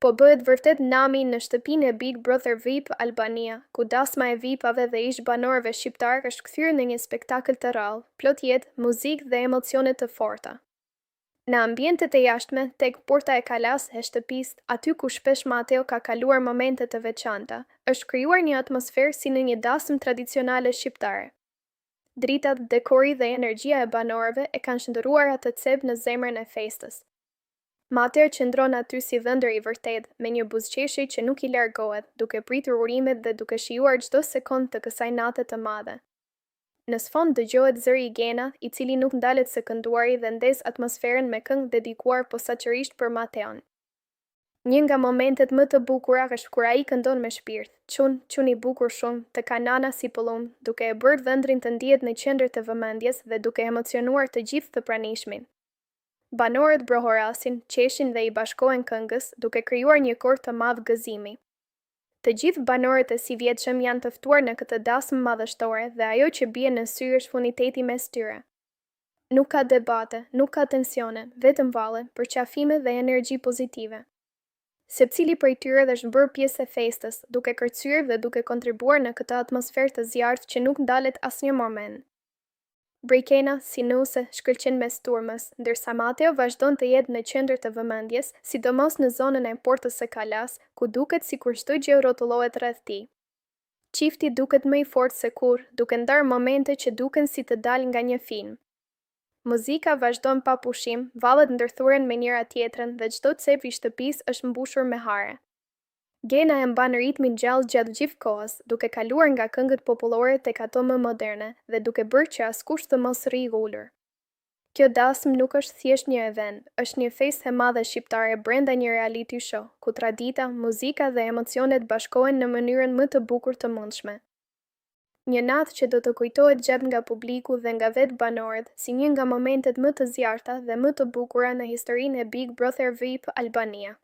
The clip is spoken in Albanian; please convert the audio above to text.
Po bëhet vërtet nami në shtëpinë e Big Brother VIP Albania, ku dasma e VIP-ave dhe ish banorëve shqiptar është kthyer në një spektakël të rrallë, plot jetë, muzikë dhe emocione të forta. Në ambientet e jashtme, tek porta e kalas e shtëpisë, aty ku shpesh Mateo ka kaluar momente të veçanta, është krijuar një atmosferë si në një dasmë tradicionale shqiptare. Dritat, dekori dhe energjia e banorëve e kanë shndërruar atë cep në zemrën e festës. Mateo qëndron aty si dhëndër i vërtet, me një buzëqeshi që nuk i largohet, duke pritur urimet dhe duke shijuar çdo sekond të kësaj nate të madhe. Në sfond dëgjohet zëri i Genat, i cili nuk ndalet së kënduari dhe ndez atmosferën me këngë dedikuar posaçërisht për Mateon. Një nga momentet më të bukura është kur ai këndon me shpirt, çun i bukur shumë, të kanana si pëllum, duke e bërë dhëndrin të ndihet në qendër të vëmendjes dhe duke emocionuar të gjithë të pranishmin. Banorët brohorasin, qeshin dhe i bashkohen këngës, duke krijuar një kor të madh gëzimi. Të gjithë banorët e si vjetshëm janë të ftuar në këtë dasmë madhështore dhe ajo që bie në sy është uniteti mes tyre. Nuk ka debate, nuk ka tensione, vetëm valle, përqafime dhe energji pozitive. Secili prej tyre është bërë pjesë e festës, duke kërcyer dhe duke kontribuar në këtë atmosferë të zjarrt që nuk ndalet asnjë moment. Brejkena, sinuse, shkëlqen mes turmës, ndërsa Mateo vazhdon të jetë në qendër të vëmendjes, sidomos në zonën e portës së kalas, ku duket sikur çdo gjë rrotullohet rreth tij. Çifti duket më i fortë se kurrë, duke ndarë momente që duken si të dalë nga një film. Muzika vazhdon pa pushim, vallet ndërthuren me njëra tjetrën dhe çdo cep i shtëpisë është mbushur me hare. Gena e mban ritmin gjallë gjatë gjithë kohës, duke kaluar nga këngët popullore tek ato më moderne dhe duke bërë që askush të mos rrijë ulur. Kjo dasmë nuk është thjesht një event, është një festë e madhe shqiptare brenda një reality show, ku tradita, muzika dhe emocionet bashkohen në mënyrën më të bukur të mundshme. Një natë që do të kujtohet gjatë nga publiku dhe nga vetë banorët, si një nga momentet më të zjarrta dhe më të bukura në historinë e Big Brother VIP Albania.